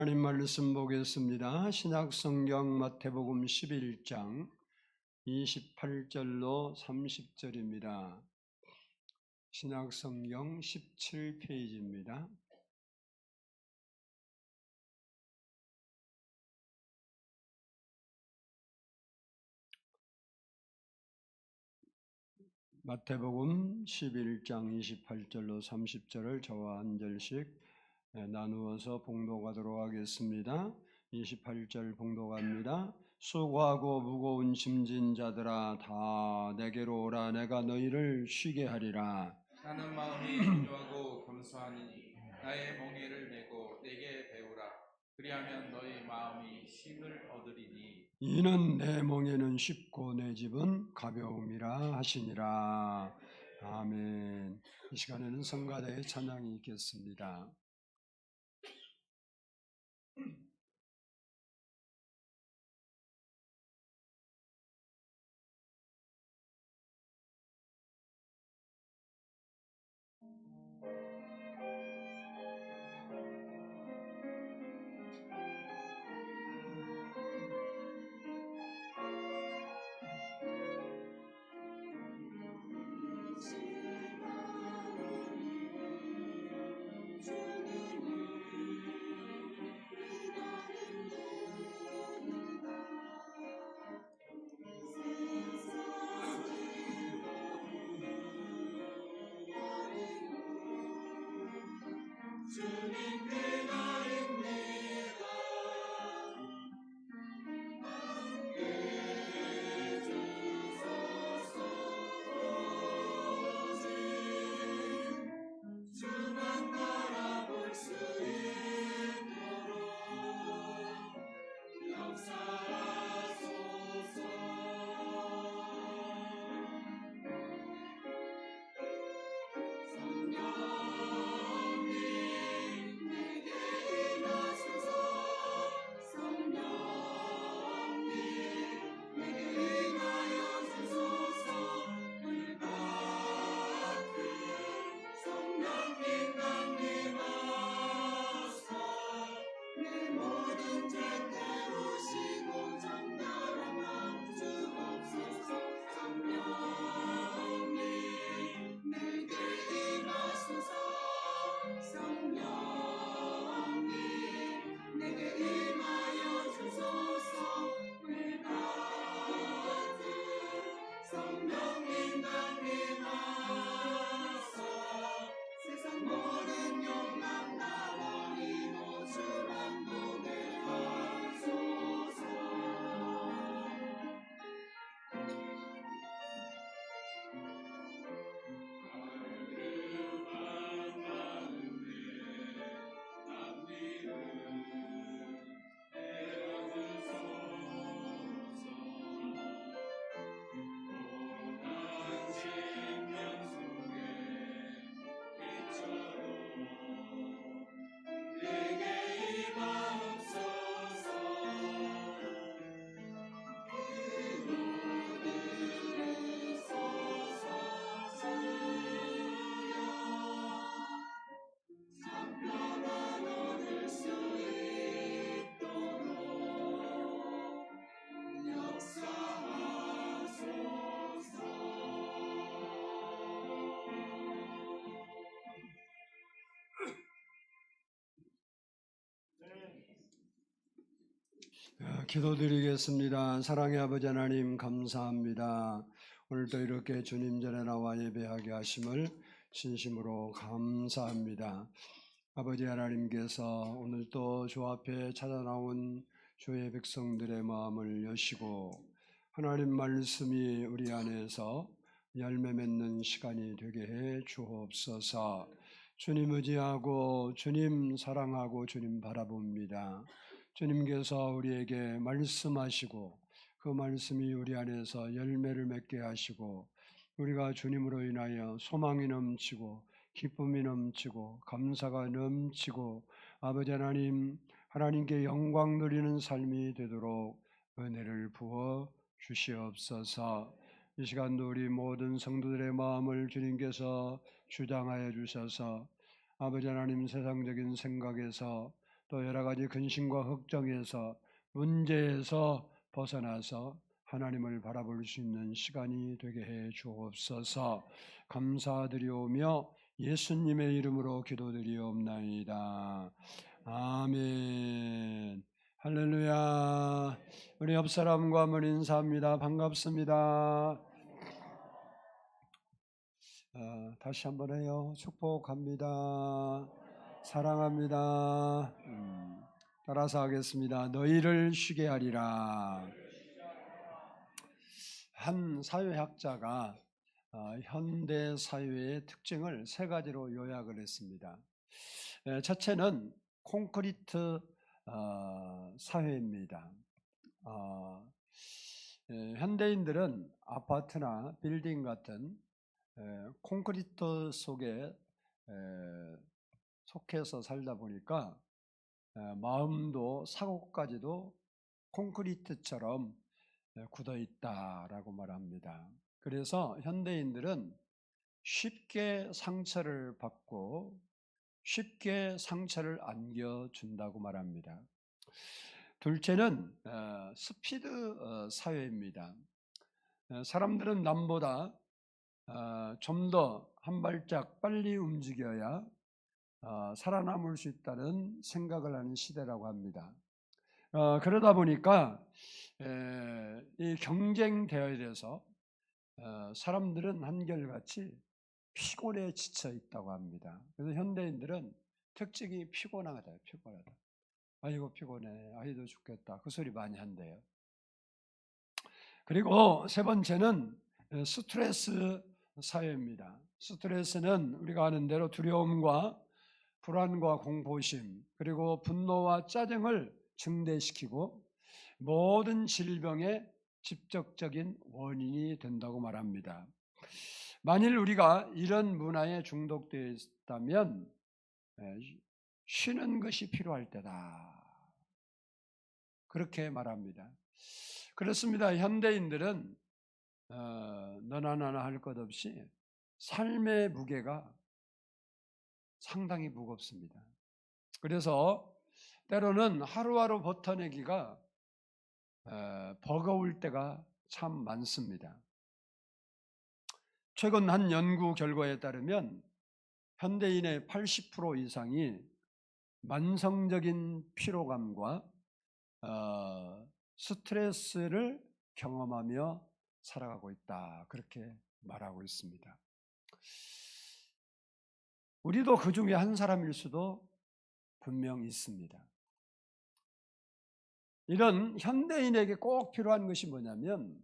하나님 말씀 보겠습니다. 신약성경 마태복음 11장 28절로 30절입니다. 신약성경 17페이지입니다. 마태복음 11장 28절로 30절을 저와 한 절씩 나누어서 봉독하도록 하겠습니다. 28절 봉독합니다. 수고하고 무거운 짐진 자들아 다 내게로 오라. 내가 너희를 쉬게 하리라. 나는 마음이 온유하고 겸손하니 나의 멍에를 메고 내게 배우라. 그리하면 너희 마음이 쉼을 얻으리니 이는 내 멍에는 쉽고 내 집은 가벼움이라 하시니라. 아멘. 이 시간에는 성가대의 찬양이 있겠습니다. 기도드리겠습니다. 사랑의 아버지 하나님 감사합니다. 오늘도 이렇게 주님 전에 나와 예배하게 하심을 진심으로 감사합니다. 아버지 하나님께서 오늘도 주 앞에 찾아나온 주의 백성들의 마음을 여시고 하나님 말씀이 우리 안에서 열매 맺는 시간이 되게 해 주옵소서. 주님 의지하고 주님 사랑하고 주님 바라봅니다. 주님께서 우리에게 말씀하시고 그 말씀이 우리 안에서 열매를 맺게 하시고 우리가 주님으로 인하여 소망이 넘치고 기쁨이 넘치고 감사가 넘치고 아버지 하나님 하나님께 영광 누리는 삶이 되도록 은혜를 부어 주시옵소서. 이 시간도 우리 모든 성도들의 마음을 주님께서 주장하여 주셔서 아버지 하나님 세상적인 생각에서 또 여러 가지 근심과 걱정에서 문제에서 벗어나서 하나님을 바라볼 수 있는 시간이 되게 해 주옵소서. 감사드리오며 예수님의 이름으로 기도드리옵나이다. 아멘. 할렐루야. 우리 옆 사람과 한번 인사합니다. 반갑습니다. 다시 한번 해요. 축복합니다. 사랑합니다. 따라서 하겠습니다. 너희를 쉬게 하리라. 한 사회학자가 현대 사회의 특징을 세 가지로 요약을 했습니다. 첫째는 콘크리트 사회입니다. 현대인들은 아파트나 빌딩 같은 콘크리트 속에 속해서 살다 보니까 마음도 사고까지도 콘크리트처럼 굳어 있다라고 말합니다. 그래서 현대인들은 쉽게 상처를 받고 쉽게 상처를 안겨준다고 말합니다. 둘째는 스피드 사회입니다. 사람들은 남보다 좀 더 한 발짝 빨리 움직여야 살아남을 수 있다는 생각을 하는 시대라고 합니다. 그러다 보니까 이 경쟁되어야 돼서 사람들은 한결같이 피곤에 지쳐 있다고 합니다. 그래서 현대인들은 특징이 피곤하다. 아이고 피곤해. 아이도 죽겠다. 그 소리 많이 한대요. 그리고 세 번째는 스트레스 사회입니다. 스트레스는 우리가 아는 대로 두려움과 불안과 공포심 그리고 분노와 짜증을 증대시키고 모든 질병의 직접적인 원인이 된다고 말합니다. 만일 우리가 이런 문화에 중독되어 있다면 쉬는 것이 필요할 때다. 그렇게 말합니다. 그렇습니다. 현대인들은 너나 나나 할 것 없이 삶의 무게가 상당히 무겁습니다. 그래서 때로는 하루하루 버텨내기가 버거울 때가 참 많습니다. 최근 한 연구 결과에 따르면 현대인의 80% 이상이 만성적인 피로감과 스트레스를 경험하며 살아가고 있다. 그렇게 말하고 있습니다. 우리도 그 중에 한 사람일 수도 분명 있습니다. 이런 현대인에게 꼭 필요한 것이 뭐냐면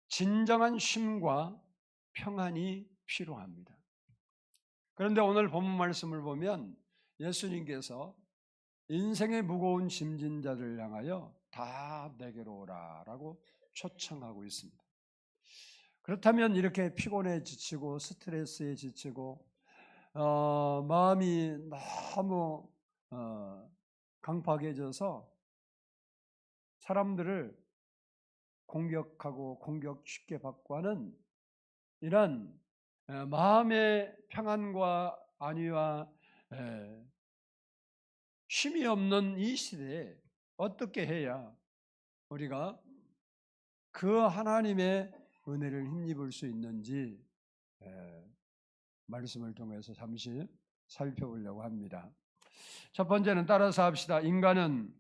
진정한 쉼과 평안이 필요합니다. 그런데 오늘 본문 말씀을 보면 예수님께서 인생의 무거운 짐진 자를 향하여 다 내게로 오라 라고 초청하고 있습니다. 그렇다면 이렇게 피곤에 지치고 스트레스에 지치고 마음이 너무 강팍해져서 사람들을 공격하고 공격 쉽게 받고 하는 이런 마음의 평안과 안위와 쉼이 없는 이 시대에 어떻게 해야 우리가 그 하나님의 은혜를 힘입을 수 있는지 말씀을 통해서 잠시 살펴보려고 합니다. 첫 번째는 따라서 합시다. 인간은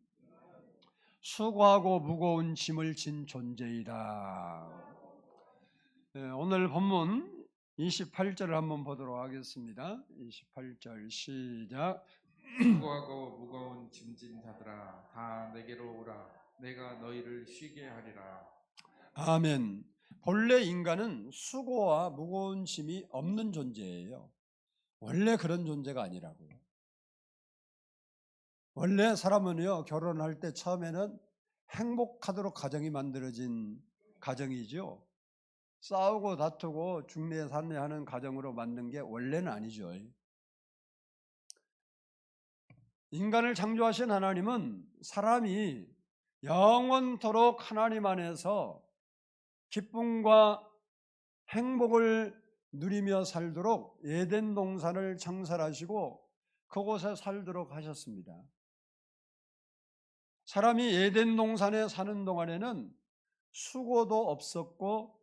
수고하고 무거운 짐을 진 존재이다. 오늘 본문 28절을 한번 보도록 하겠습니다. 28절 시작. 수고하고 무거운 짐진 자들아 다 내게로 오라. 내가 너희를 쉬게 하리라. 아멘. 본래 인간은 수고와 무거운 짐이 없는 존재예요. 원래 그런 존재가 아니라고요. 원래 사람은요, 결혼할 때 처음에는 행복하도록 가정이 만들어진 가정이죠. 싸우고 다투고 중내 산내하는 가정으로 만든 게 원래는 아니죠. 인간을 창조하신 하나님은 사람이 영원토록 하나님 안에서 기쁨과 행복을 누리며 살도록 에덴 동산을 창설하시고 그곳에 살도록 하셨습니다. 사람이 에덴 동산에 사는 동안에는 수고도 없었고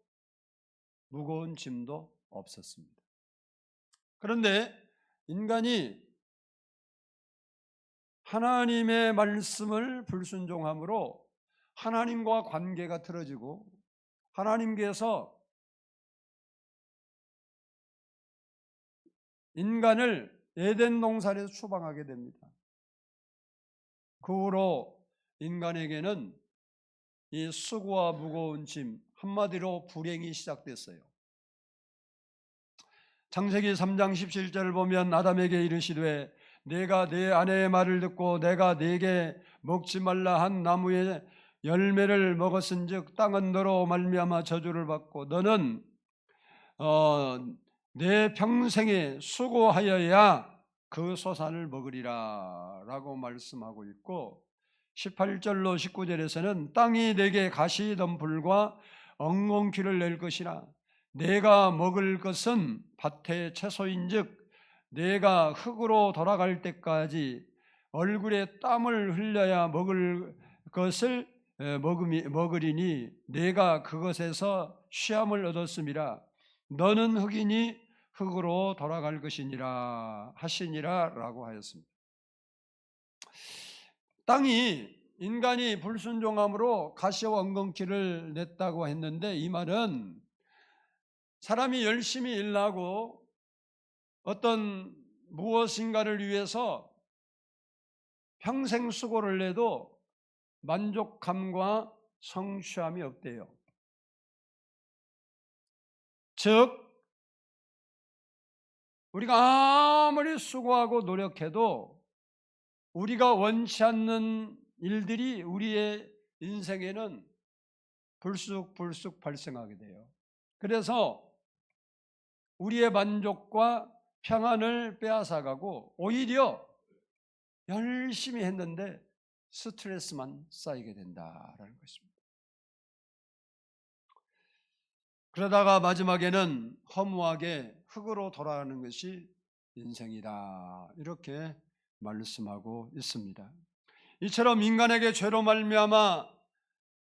무거운 짐도 없었습니다. 그런데 인간이 하나님의 말씀을 불순종함으로 하나님과 관계가 틀어지고 하나님께서 인간을 에덴 동산에서 추방하게 됩니다. 그 후로 인간에게는 이 수고와 무거운 짐, 한마디로 불행이 시작됐어요. 창세기 3장 17절을 보면 아담에게 이르시되 내가 내 아내의 말을 듣고 내가 네게 먹지 말라 한 나무의 열매를 먹었은즉 땅은 너로 말미암아 저주를 받고 너는 내 평생에 수고하여야 그 소산을 먹으리라 라고 말씀하고 있고 18절로 19절에서는 땅이 내게 가시덤불과 엉겅퀴를 낼 것이나 내가 먹을 것은 밭의 채소인즉 내가 흙으로 돌아갈 때까지 얼굴에 땀을 흘려야 먹을 것을 먹으리니 내가 그것에서 쉬함을 얻었음이라 너는 흙이니 흙으로 돌아갈 것이니라 하시니라 라고 하였습니다. 땅이 인간이 불순종함으로 가시와 엉겅퀴를 냈다고 했는데 이 말은 사람이 열심히 일하고 어떤 무엇인가를 위해서 평생 수고를 내도 만족감과 성취함이 없대요. 즉 우리가 아무리 수고하고 노력해도 우리가 원치 않는 일들이 우리의 인생에는 불쑥 발생하게 돼요. 그래서 우리의 만족과 평안을 빼앗아가고 오히려 열심히 했는데 스트레스만 쌓이게 된다라는 것입니다. 그러다가 마지막에는 허무하게 흙으로 돌아가는 것이 인생이다 이렇게 말씀하고 있습니다. 이처럼 인간에게 죄로 말미암아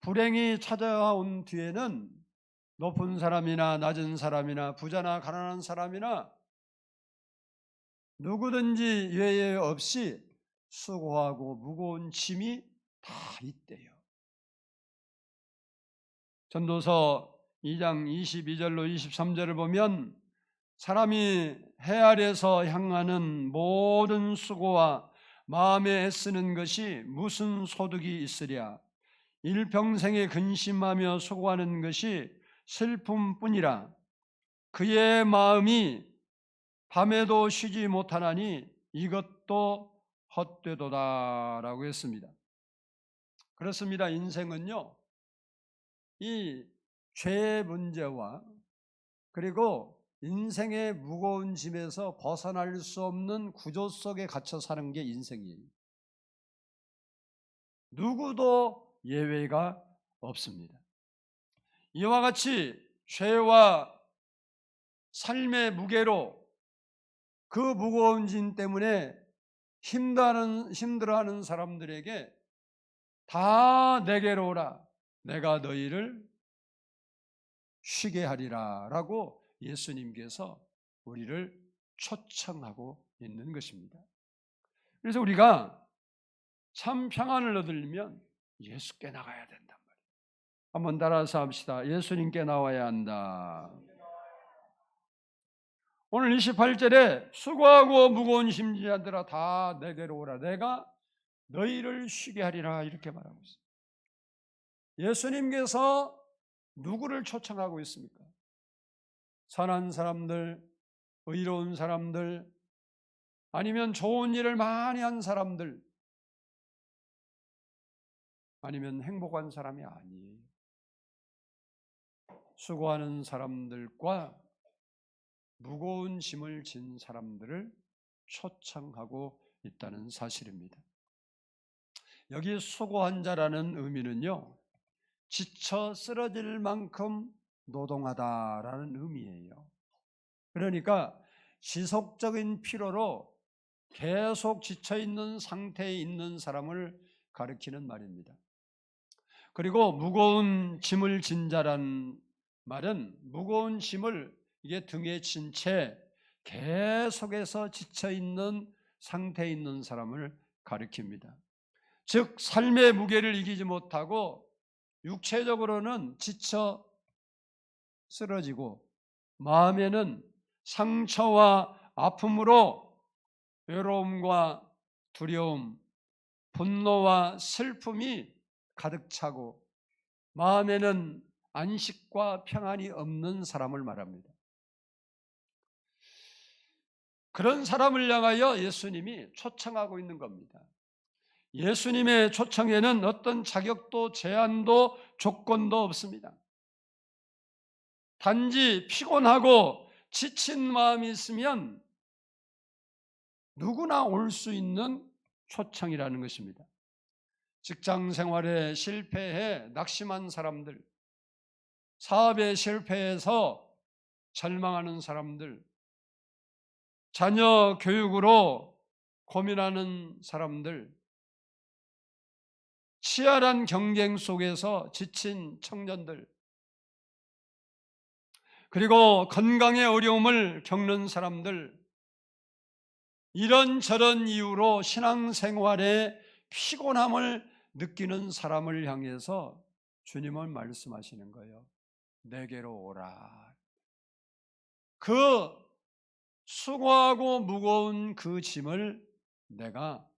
불행이 찾아온 뒤에는 높은 사람이나 낮은 사람이나 부자나 가난한 사람이나 누구든지 예외 없이 수고하고 무거운 짐이 다 있대요. 전도서 2장 22절로 23절을 보면 사람이 해 아래서 향하는 모든 수고와 마음에 애쓰는 것이 무슨 소득이 있으랴 일평생에 근심하며 수고하는 것이 슬픔뿐이라 그의 마음이 밤에도 쉬지 못하나니 이것도 헛되도다라고 했습니다. 그렇습니다. 인생은요 이 죄의 문제와 그리고 인생의 무거운 짐에서 벗어날 수 없는 구조 속에 갇혀 사는 게 인생이에요. 누구도 예외가 없습니다. 이와 같이 죄와 삶의 무게로 그 무거운 짐 때문에 힘들어하는 사람들에게 다 내게로 오라 내가 너희를 쉬게 하리라 라고 예수님께서 우리를 초청하고 있는 것입니다. 그래서 우리가 참 평안을 얻으려면 예수께 나가야 된단 말이에요. 한번 따라서 합시다. 예수님께 나와야 한다. 오늘 28절에 수고하고 무거운 심지자들아 다 내게로 오라 내가 너희를 쉬게 하리라 이렇게 말하고 있습니다. 예수님께서 누구를 초청하고 있습니까? 선한 사람들, 의로운 사람들, 아니면 좋은 일을 많이 한 사람들, 아니면 행복한 사람이 아니에요. 수고하는 사람들과 무거운 짐을 진 사람들을 초청하고 있다는 사실입니다. 여기 수고한 자라는 의미는요, 지쳐 쓰러질 만큼 노동하다라는 의미예요. 그러니까 지속적인 피로로 계속 지쳐있는 상태에 있는 사람을 가리키는 말입니다. 그리고 무거운 짐을 진 자란 말은 무거운 짐을 이게 등에 진 채 계속해서 지쳐 있는 상태에 있는 사람을 가리킵니다. 즉 삶의 무게를 이기지 못하고 육체적으로는 지쳐 쓰러지고 마음에는 상처와 아픔으로 외로움과 두려움, 분노와 슬픔이 가득 차고 마음에는 안식과 평안이 없는 사람을 말합니다. 그런 사람을 향하여 예수님이 초청하고 있는 겁니다. 예수님의 초청에는 어떤 자격도 제한도 조건도 없습니다. 단지 피곤하고 지친 마음이 있으면 누구나 올 수 있는 초청이라는 것입니다. 직장 생활에 실패해 낙심한 사람들, 사업에 실패해서 절망하는 사람들, 자녀 교육으로 고민하는 사람들, 치열한 경쟁 속에서 지친 청년들, 그리고 건강의 어려움을 겪는 사람들, 이런저런 이유로 신앙생활에 피곤함을 느끼는 사람을 향해서 주님은 말씀하시는 거예요. 내게로 오라. 그 수고하고 무거운 그 짐을 내가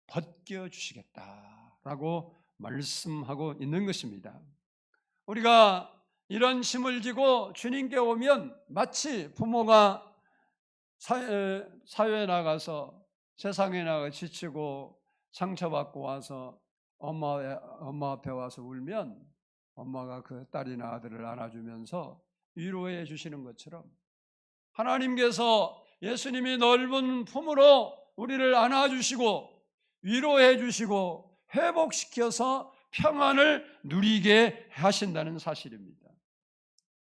벗겨주시겠다라고 말씀하고 있는 것입니다. 우리가 이런 짐을 지고 주님께 오면 마치 부모가 사회에 나가서 세상에 나가 지치고 상처받고 와서 엄마 앞에 와서 울면 엄마가 그 딸이나 아들을 안아주면서 위로해 주시는 것처럼 하나님께서 예수님이 넓은 품으로 우리를 안아주시고 위로해 주시고 회복시켜서 평안을 누리게 하신다는 사실입니다.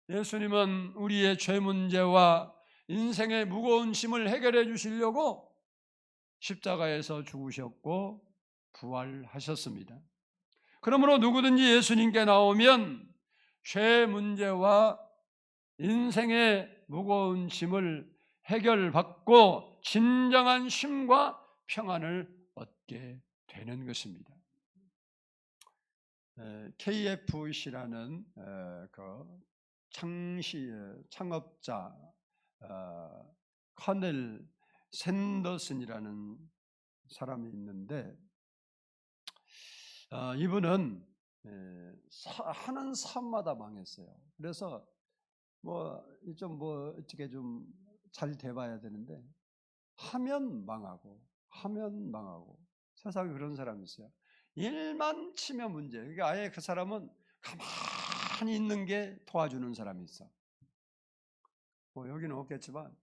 예수님은 우리의 죄 문제와 인생의 무거운 짐을 해결해 주시려고 십자가에서 죽으셨고 부활하셨습니다. 그러므로 누구든지 예수님께 나오면 죄 문제와 인생의 무거운 짐을 해결받고 진정한 쉼과 평안을 얻게 되는 것입니다. KFC라는 그 창업자 커넬 샌더슨이라는 사람이 있는데 이분은 하는 사업마다 망했어요. 그래서 어떻게 좀 잘 돼봐야 되는데 하면 망하고 세상에 그런 사람이 있어요. 일만 치면 문제. 그러니까 아예 그 사람은 가만히 있는 게 도와주는 사람이 있어. 여기는 없겠지만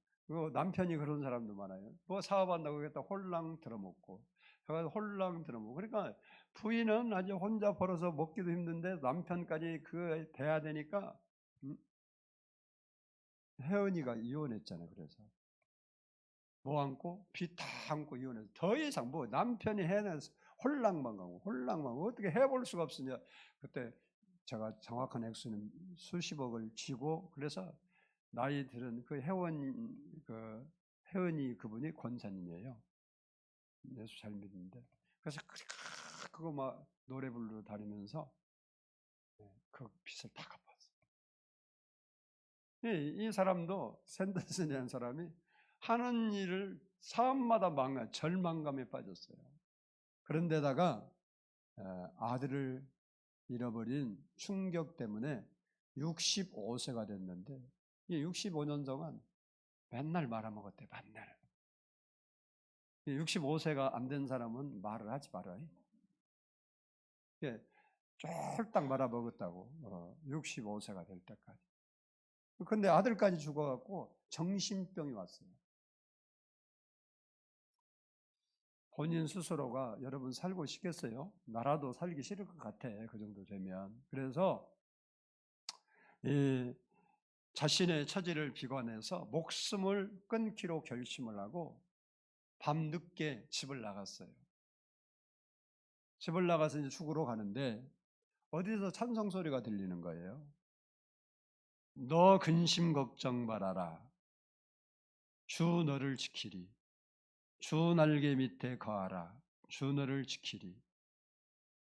남편이 그런 사람도 많아요. 사업한다고 그랬다 홀랑 들어먹고 그러니까 부인은 아주 혼자 벌어서 먹기도 힘든데 남편까지 그 돼야 되니까 혜은이가 이혼했잖아요. 그래서 안고 빚 다 안고 이혼해서 더 이상 남편이 해내서 홀랑망하고 어떻게 해볼 수가 없으냐. 그때 제가 정확한 액수는 수십억을 쥐고 그래서 나이 들은 그 혜원이 그분이 권사님이에요. 예수 잘 믿는데 그래서 그거 막 노래 부르러 다니면서 그 빚을 다 갚았어요. 이 사람도 샌더슨이라는 사람이 하는 일을 사업마다 절망감에 빠졌어요. 그런데다가 아들을 잃어버린 충격 때문에 65세가 됐는데 65년 동안 맨날 말아먹었대. 맨날 65세가 안 된 사람은 말을 하지 말아요. 쫄딱 말아먹었다고 65세가 될 때까지. 근데 아들까지 죽어갖고 정신병이 왔어요. 본인 스스로가 여러분 살고 싶겠어요? 나라도 살기 싫을 것 같아. 그 정도 되면. 그래서 자신의 처지를 비관해서 목숨을 끊기로 결심을 하고 밤늦게 집을 나갔어요. 집을 나가서 이제 죽으러 가는데 어디서 찬송 소리가 들리는 거예요. 너 근심 걱정 말아라. 주 너를 지키리. 주 날개 밑에 거하라. 주 너를 지키리.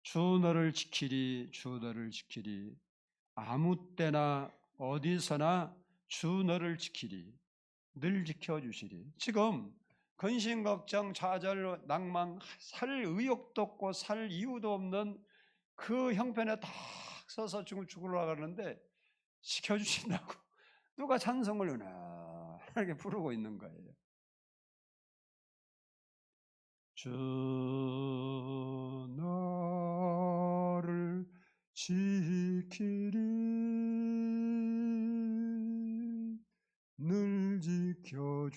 주 너를 지키리. 주 너를 지키리. 아무 때나 어디서나 주 너를 지키리. 늘 지켜주시리. 지금 근심 걱정 좌절 낭만 살 의욕도 없고 살 이유도 없는 그 형편에 딱 서서 죽으러 가는데 지켜주신다고 누가 찬송을 은하게 부르고 있는 거예요. 주 너를 지키리. 늘 지켜주시리.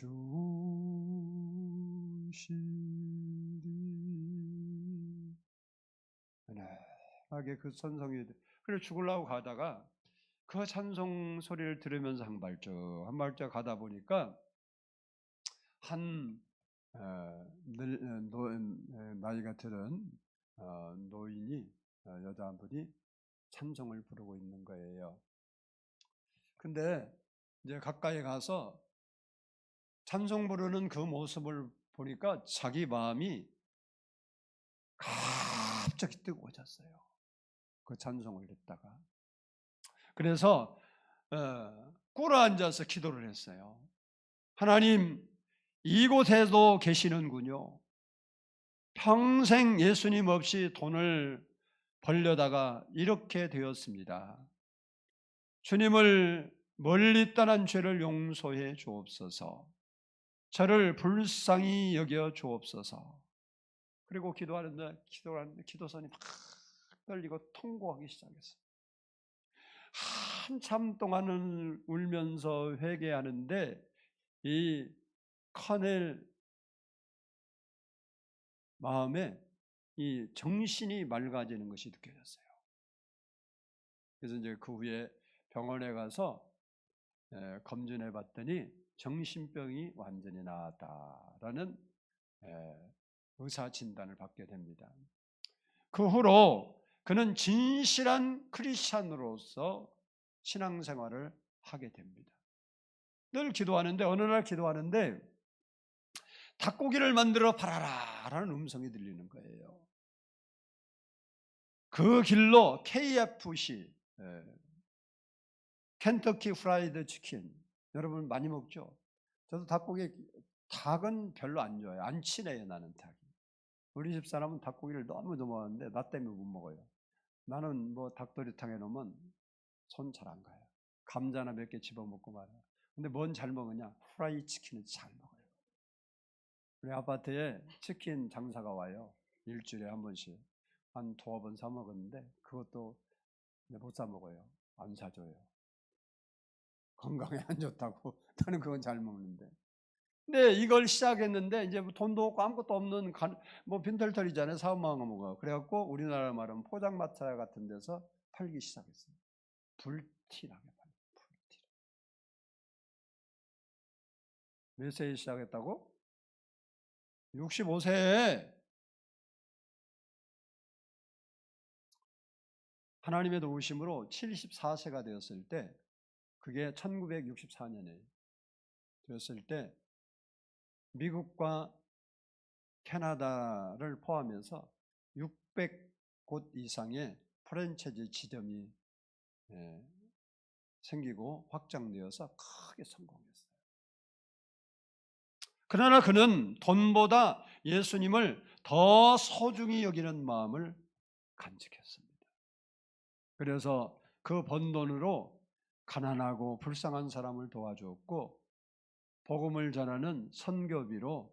은하게 그 찬송이 그래 죽으려고 가다가 그 찬송 소리를 들으면서 한 발짝 가다 보니까 한 나이가 들은 노인이 여자 한 분이 찬송을 부르고 있는 거예요. 근데 이제 가까이 가서 찬송 부르는 그 모습을 보니까 자기 마음이 갑자기 뜨거워졌어요. 그 찬송을 듣다가. 그래서 꿇어앉아서 기도를 했어요. 하나님, 이곳에도 계시는군요. 평생 예수님 없이 돈을 벌려다가 이렇게 되었습니다. 주님을 멀리 떠난 죄를 용서해 주옵소서. 저를 불쌍히 여겨 주옵소서. 그리고 기도하는데 기도선이 막 떨리고 통곡하기 시작했어요. 한참 동안은 울면서 회개하는데 이 커넬 마음에 이 정신이 맑아지는 것이 느껴졌어요. 그래서 이제 그 후에 병원에 가서 검진해 봤더니 정신병이 완전히 나았다라는 의사 진단을 받게 됩니다. 그 후로 그는 진실한 크리스찬으로서 신앙생활을 하게 됩니다. 늘 기도하는데 어느 날 기도하는데 닭고기를 만들어 팔아라라는 음성이 들리는 거예요. 그 길로 KFC, 켄터키 프라이드 치킨, 여러분 많이 먹죠? 저도 닭은 별로 안 좋아해요. 안 친해요, 나는 닭이. 우리 집 사람은 닭고기를 너무 좋아하는데 나 때문에 못 먹어요. 나는 뭐 닭도리탕에 넣으면 손 잘 안 가요. 감자나 몇 개 집어먹고 말아요. 근데 뭔 잘 먹으냐? 프라이 치킨은 잘 먹어요. 우리 아파트에 치킨 장사가 와요. 일주일에 한 번씩. 한 2번 사 먹었는데 그것도 못 사 먹어요. 안 사줘요. 건강에 안 좋다고. 나는 그건 잘 먹는데. 근데 이걸 시작했는데 이제 돈도 없고 아무것도 없는 뭐 빈털털이잖아요. 사업망을 먹어. 그래갖고 우리나라 말은 포장마차 같은 데서 팔기 시작했어요. 불티나게 팔고. 불티. 몇 세에 시작했다고? 65세에 하나님의 도우심으로 74세가 되었을 때, 그게 1964년에 되었을 때 미국과 캐나다를 포함해서 600곳 이상의 프랜차이즈 지점이 생기고 확장되어서 크게 성공했어요. 그러나 그는 돈보다 예수님을 더 소중히 여기는 마음을 간직했습니다. 그래서 그 번 돈으로 가난하고 불쌍한 사람을 도와주었고 복음을 전하는 선교비로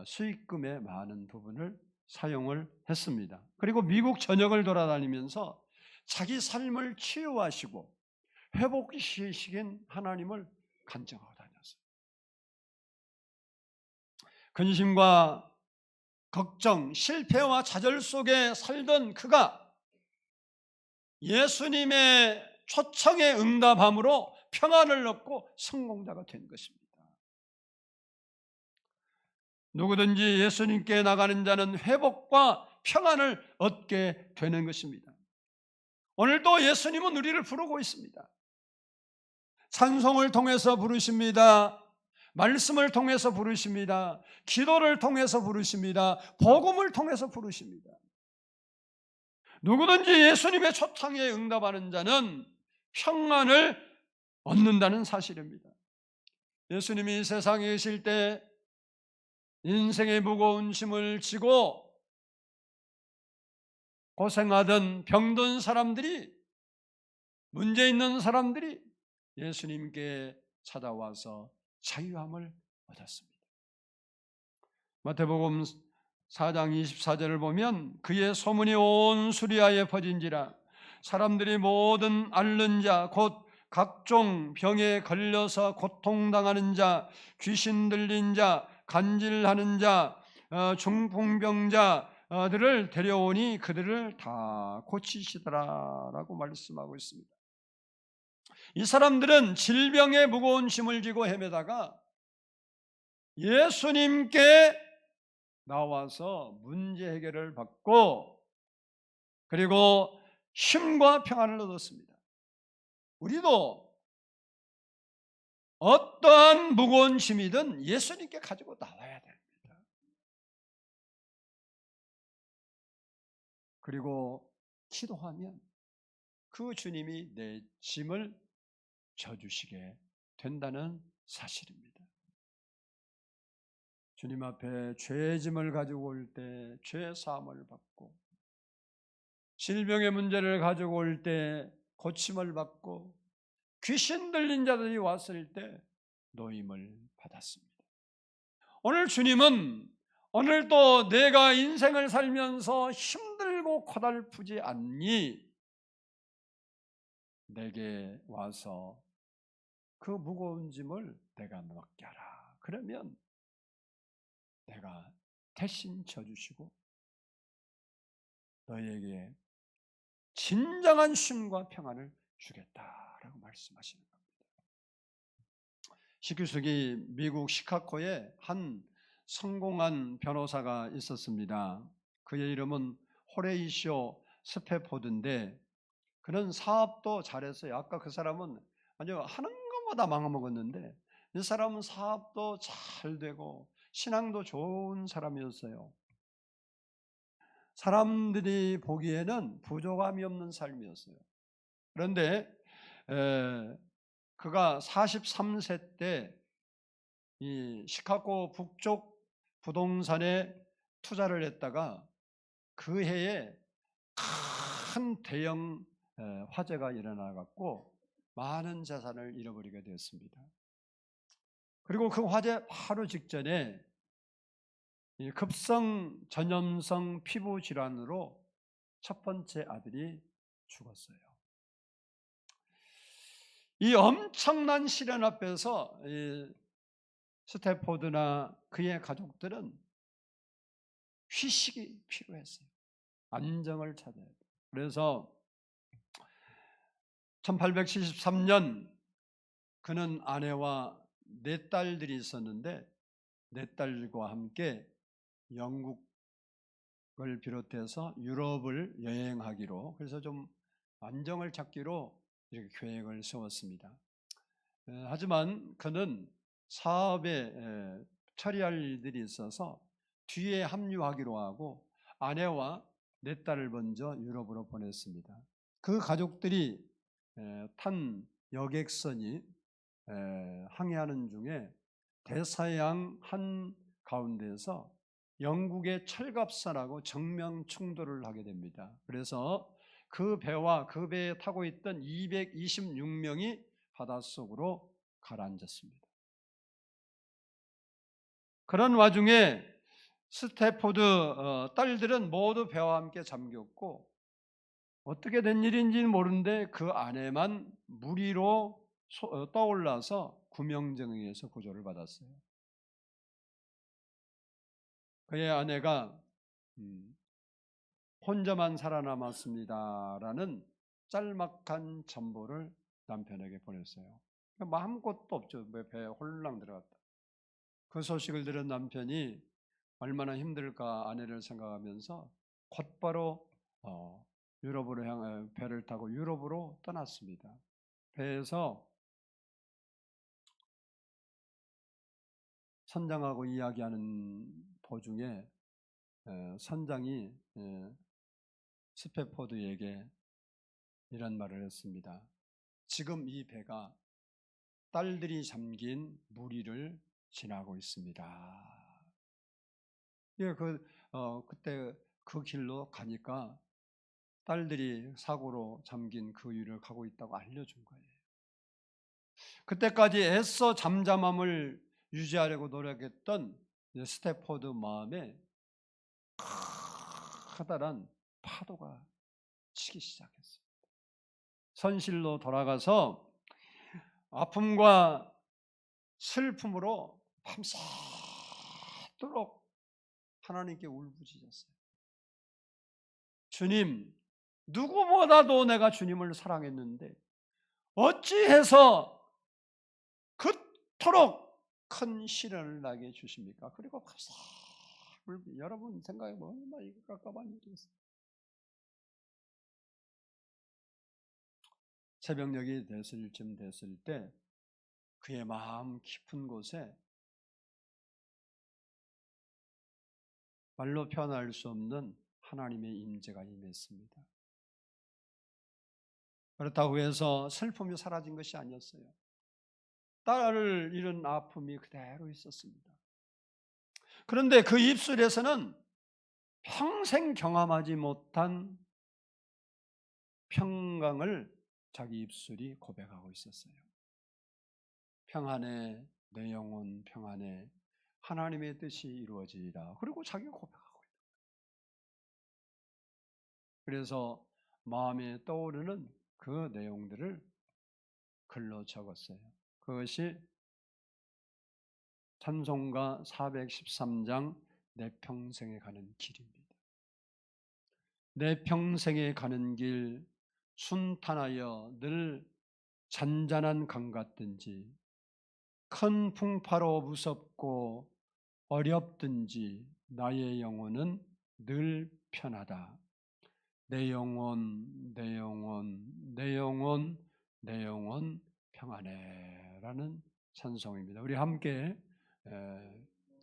수익금의 많은 부분을 사용을 했습니다. 그리고 미국 전역을 돌아다니면서 자기 삶을 치유하시고 회복시키신 하나님을 간증하고 다녔어요. 근심과 걱정, 실패와 좌절 속에 살던 그가 예수님의 초청에 응답함으로 평안을 얻고 성공자가 된 것입니다. 누구든지 예수님께 나가는 자는 회복과 평안을 얻게 되는 것입니다. 오늘도 예수님은 우리를 부르고 있습니다. 찬송을 통해서 부르십니다. 말씀을 통해서 부르십니다. 기도를 통해서 부르십니다. 복음을 통해서 부르십니다. 누구든지 예수님의 초청에 응답하는 자는 평안을 얻는다는 사실입니다. 예수님이 이 세상에 계실 때 인생의 무거운 짐을 지고 고생하던 병든 사람들이, 문제 있는 사람들이 예수님께 찾아와서 자유함을 얻었습니다. 마태복음 4장 24절을 보면 그의 소문이 온 수리아에 퍼진지라 사람들이 모든 앓는 자 곧 각종 병에 걸려서 고통당하는 자, 귀신 들린 자, 간질하는 자, 중풍병자들을 데려오니 그들을 다 고치시더라라고 말씀하고 있습니다. 이 사람들은 질병의 무거운 짐을 지고 헤매다가 예수님께 나와서 문제 해결을 받고 그리고 쉼과 평안을 얻었습니다. 우리도 어떠한 무거운 짐이든 예수님께 가지고 나와야 됩니다. 그리고 기도하면 그 주님이 내 짐을 져주시게 된다는 사실입니다. 주님 앞에 죄의 짐을 가지고 올 때 죄 사함을 받고 질병의 문제를 가지고 올 때 고침을 받고 귀신 들린 자들이 왔을 때 노임을 받았습니다. 오늘 주님은 오늘도 내가 인생을 살면서 힘들고 고달프지 않니? 내게 와서 그 무거운 짐을 내가 맡게 하라. 그러면 내가 대신 져주시고 너에게 진정한 쉼과 평안을 주겠다라고 말씀하시는 겁니다. 19세기 미국 시카고에 한 성공한 변호사가 있었습니다. 그의 이름은 호레이시오 스패포드인데 그는 사업도 잘했어요. 아까 그 사람은 아주 하는 것마다 망해먹었는데 이 사람은 사업도 잘 되고 신앙도 좋은 사람이었어요. 사람들이 보기에는 부족함이 없는 삶이었어요. 그런데 그가 43세 때 이 시카고 북쪽 부동산에 투자를 했다가 그 해에 큰 대형 화재가 일어나 갖고 많은 재산을 잃어버리게 되었습니다. 그리고 그 화재 바로 직전에 급성 전염성 피부 질환으로 첫 번째 아들이 죽었어요. 이 엄청난 시련 앞에서 스태포드나 그의 가족들은 휴식이 필요했어요. 안정을 찾아야 돼요. 그래서 1873년 그는 아내와 4딸들이 있었는데 4딸과 함께 영국을 비롯해서 유럽을 여행하기로, 그래서 좀 안정을 찾기로 이렇게 계획을 세웠습니다. 하지만 그는 사업에 처리할 일들이 있어서 뒤에 합류하기로 하고 아내와 4딸을 먼저 유럽으로 보냈습니다. 그 가족들이 탄 여객선이 항해하는 중에 대서양 한 가운데에서 영국의 철갑선하고 정면 충돌을 하게 됩니다. 그래서 그 배와 그 배에 타고 있던 226명이 바닷속으로 가라앉았습니다. 그런 와중에 스태포드 딸들은 모두 배와 함께 잠겼고 어떻게 된 일인지는 모르는데 그 아내만 물 위로 떠올라서 구명정에 의해서 구조를 받았어요. 그의 아내가 혼자만 살아남았습니다라는 짤막한 첨보를 남편에게 보냈어요. 아무것도 없죠. 배에 홀랑 들어갔다. 그 소식을 들은 남편이 얼마나 힘들까 아내를 생각하면서 곧바로 유럽으로 향해 배를 타고 유럽으로 떠났습니다. 배에서 선장하고 이야기하는 도중에 선장이 스패포드에게 이런 말을 했습니다. 지금 이 배가 딸들이 잠긴 무리를 지나고 있습니다. 예, 그때 그 길로 가니까 딸들이 사고로 잠긴 그 위를 가고 있다고 알려준 거예요. 그때까지 애써 잠잠함을 유지하려고 노력했던 스태포드 마음에 커다란 파도가 치기 시작했어요. 선실로 돌아가서 아픔과 슬픔으로 밤새도록 하나님께 울부짖었어요. 주님, 누구보다도 내가 주님을 사랑했는데 어찌해서 그토록 큰 시련을 나게 주십니까? 그리고 밤새 여러분 생각해보면 얼마나 이거 깝깝한 일이겠어요. 새벽녘이 됐을 때 그의 마음 깊은 곳에 말로 표현할 수 없는 하나님의 임재가 임했습니다. 그렇다고 해서 슬픔이 사라진 것이 아니었어요. 딸을 잃은 아픔이 그대로 있었습니다. 그런데 그 입술에서는 평생 경험하지 못한 평강을 자기 입술이 고백하고 있었어요. 평안해, 내 영혼 평안해, 하나님의 뜻이 이루어지리라. 그리고 자기가 고백하고 있다. 그래서 마음에 떠오르는 그 내용들을 글로 적었어요. 그것이 찬송가 413장 내 평생에 가는 길입니다. 내 평생에 가는 길 순탄하여 늘 잔잔한 강 같든지 큰 풍파로 무섭고 어렵든지 나의 영혼은 늘 편하다. 내 영혼, 내 영혼, 내 영혼, 내 영혼 평안해 라는 찬송입니다. 우리 함께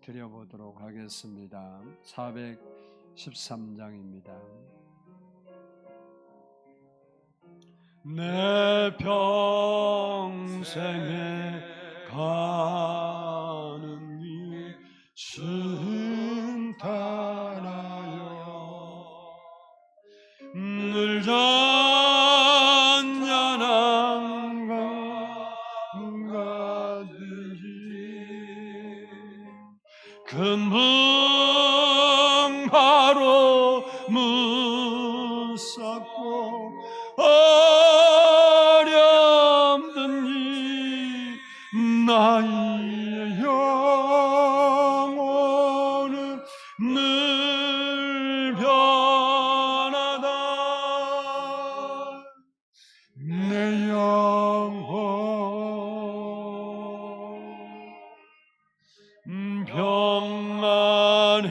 드려보도록 하겠습니다. 413장입니다. 내 평생에 가는 길 순탄하여 늘 잔잔한 강 같으리 큰 풍파로 무섭고 어렵든지 나의 영혼은 늘 변하다. 내 영혼 평안해.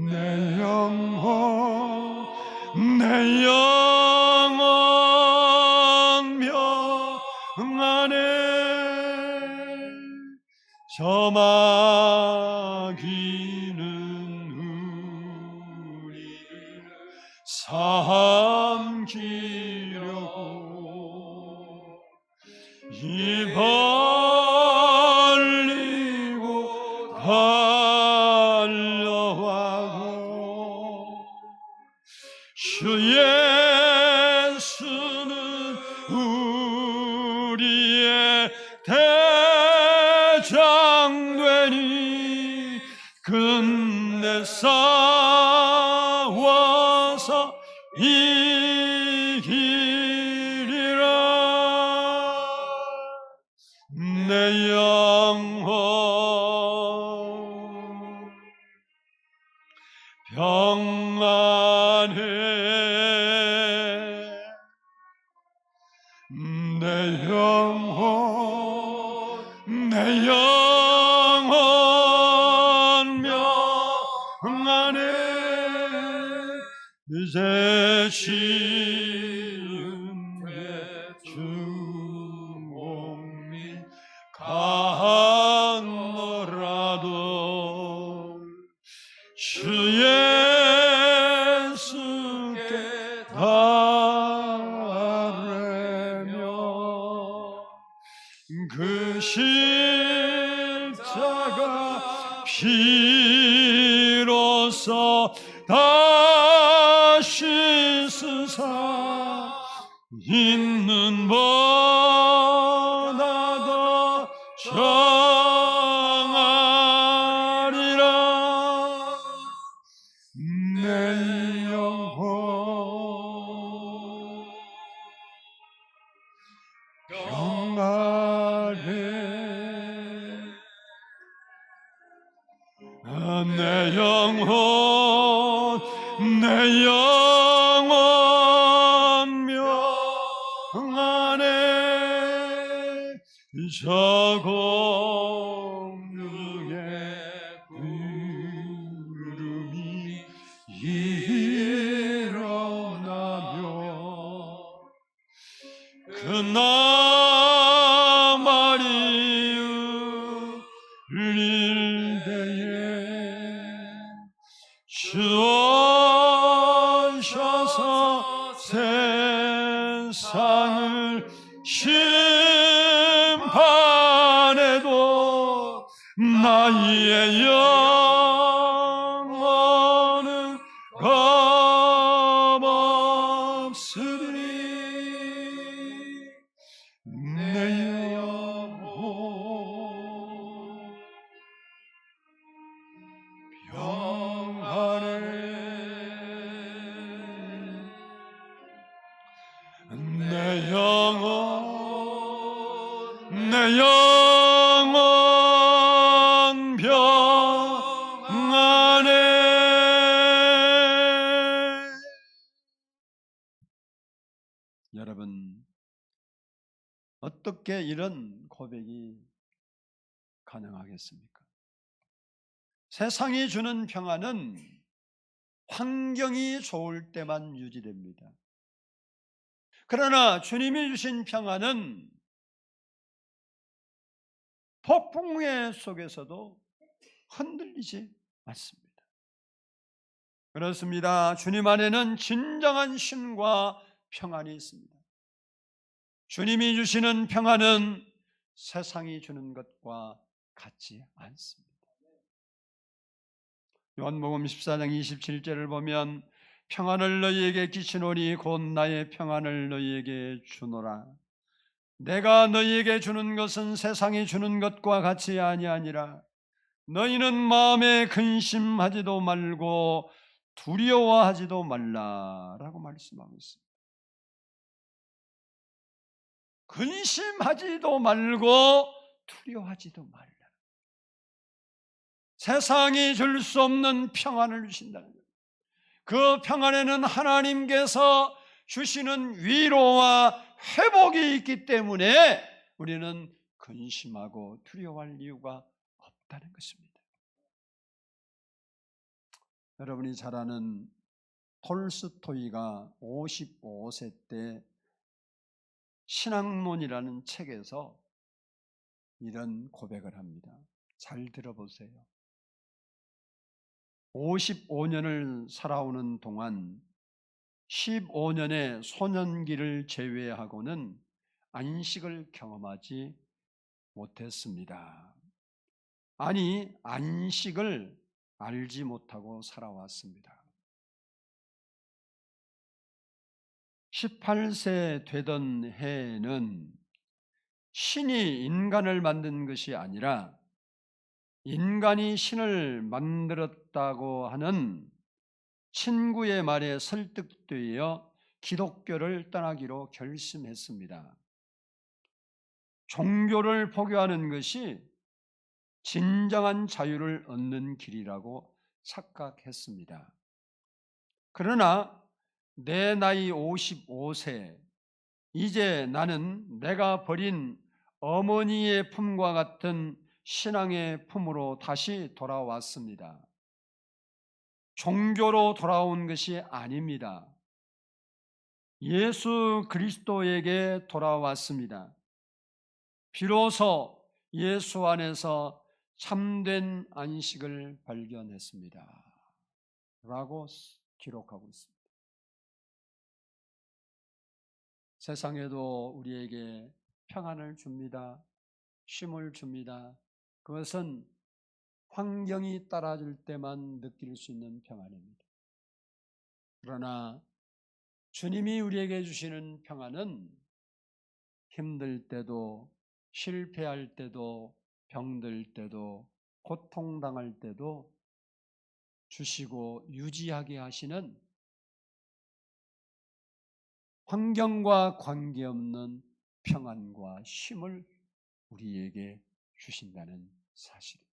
내 영혼 평안해. 저 마귀는 우리를 삼키려고 입 벌리고 달려와도 주 예수는 우리의 대장 되니 끝내 싸워서 이기리라. 내 영혼 평안해. 내 영혼 안에 이제 지은 주목민 강노라도 주 예수께 바라며 그 십자가 피로써 다시 쓰사 있는 보다 더 정하리라. 내 영혼 평안해. 내 영혼 명안해. 저 공중의 구름이 일어나며 그나마리 울릴 때에 주 오셔서 세상을 심판해도 나의 영혼은 겁없으리. 내 영혼 평안해. 내 영혼 평안해. 여러분, 어떻게 이런 고백이 가능하겠습니까? 세상이 주는 평안은 환경이 좋을 때만 유지됩니다. 그러나 주님이 주신 평안은 폭풍의 속에서도 흔들리지 않습니다. 그렇습니다. 주님 안에는 진정한 쉼과 평안이 있습니다. 주님이 주시는 평안은 세상이 주는 것과 같지 않습니다. 요한복음 14장 27절을 보면 평안을 너희에게 끼치노니 곧 나의 평안을 너희에게 주노라. 내가 너희에게 주는 것은 세상이 주는 것과 같이 아니하니라. 너희는 마음에 근심하지도 말고 두려워하지도 말라라고 말씀하고 있습니다. 근심하지도 말고 두려워하지도 말라. 세상이 줄 수 없는 평안을 주신다는 거예요. 그 평안에는 하나님께서 주시는 위로와 회복이 있기 때문에 우리는 근심하고 두려워할 이유가 없다는 것입니다. 여러분이 잘 아는 톨스토이가 55세 때 신학론이라는 책에서 이런 고백을 합니다. 잘 들어보세요. 55년을 살아오는 동안 15년의 소년기를 제외하고는 안식을 경험하지 못했습니다. 아니, 안식을 알지 못하고 살아왔습니다. 18세 되던 해에는 신이 인간을 만든 것이 아니라 인간이 신을 만들었다고 하는 친구의 말에 설득되어 기독교를 떠나기로 결심했습니다. 종교를 포기하는 것이 진정한 자유를 얻는 길이라고 착각했습니다. 그러나 내 나이 55세, 이제 나는 내가 버린 어머니의 품과 같은 신앙의 품으로 다시 돌아왔습니다. 종교로 돌아온 것이 아닙니다. 예수 그리스도에게 돌아왔습니다. 비로소 예수 안에서 참된 안식을 발견했습니다. 라고 기록하고 있습니다. 세상에도 우리에게 평안을 줍니다. 쉼을 줍니다. 그것은 환경이 따라줄 때만 느낄 수 있는 평안입니다. 그러나 주님이 우리에게 주시는 평안은 힘들 때도, 실패할 때도, 병들 때도, 고통당할 때도 주시고 유지하게 하시는 환경과 관계없는 평안과 쉼을 우리에게 주신다는 사실입니다.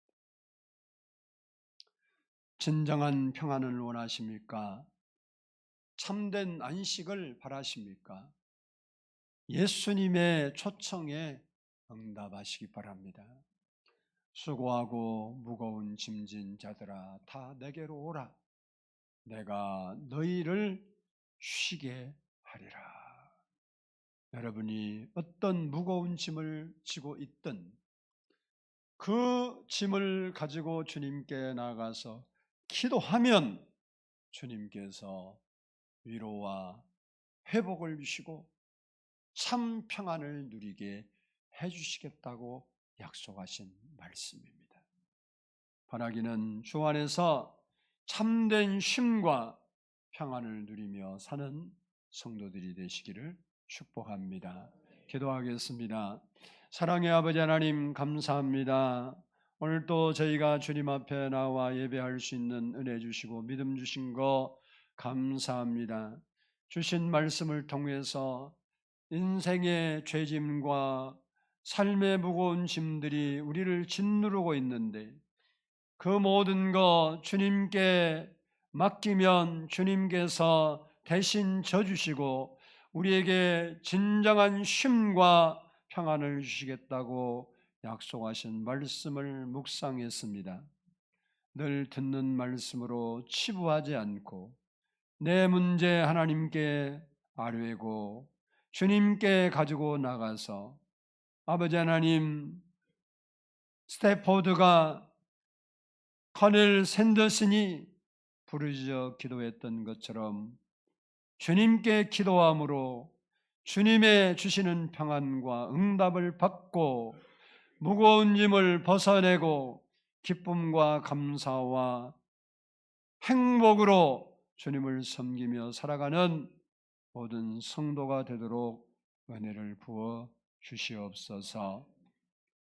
진정한 평안을 원하십니까? 참된 안식을 바라십니까? 예수님의 초청에 응답하시기 바랍니다. 수고하고 무거운 짐진 자들아 다 내게로 오라. 내가 너희를 쉬게 하리라. 여러분이 어떤 무거운 짐을 지고 있든 그 짐을 가지고 주님께 나가서 기도하면 주님께서 위로와 회복을 주시고 참 평안을 누리게 해주시겠다고 약속하신 말씀입니다. 바라기는 주 안에서 참된 쉼과 평안을 누리며 사는 성도들이 되시기를 축복합니다. 기도하겠습니다. 사랑의 아버지 하나님 감사합니다. 오늘 또 저희가 주님 앞에 나와 예배할 수 있는 은혜 주시고 믿음 주신 거 감사합니다. 주신 말씀을 통해서 인생의 죄짐과 삶의 무거운 짐들이 우리를 짓누르고 있는데 그 모든 것 주님께 맡기면 주님께서 대신 져주시고 우리에게 진정한 쉼과 평안을 주시겠다고 약속하신 말씀을 묵상했습니다. 늘 듣는 말씀으로 치부하지 않고 내 문제 하나님께 아뢰고 주님께 가지고 나가서 아버지 하나님 스태포드가 커넬 샌더슨이 부르짖어 기도했던 것처럼 주님께 기도함으로 주님의 주시는 평안과 응답을 받고 무거운 짐을 벗어내고 기쁨과 감사와 행복으로 주님을 섬기며 살아가는 모든 성도가 되도록 은혜를 부어 주시옵소서.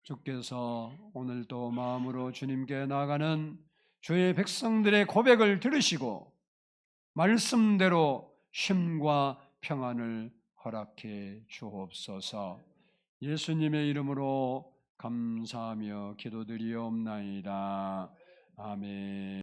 주께서 오늘도 마음으로 주님께 나아가는 주의 백성들의 고백을 들으시고 말씀대로 쉼과 평안을 허락해 주옵소서. 예수님의 이름으로 감사하며 기도드리옵나이다. 아멘.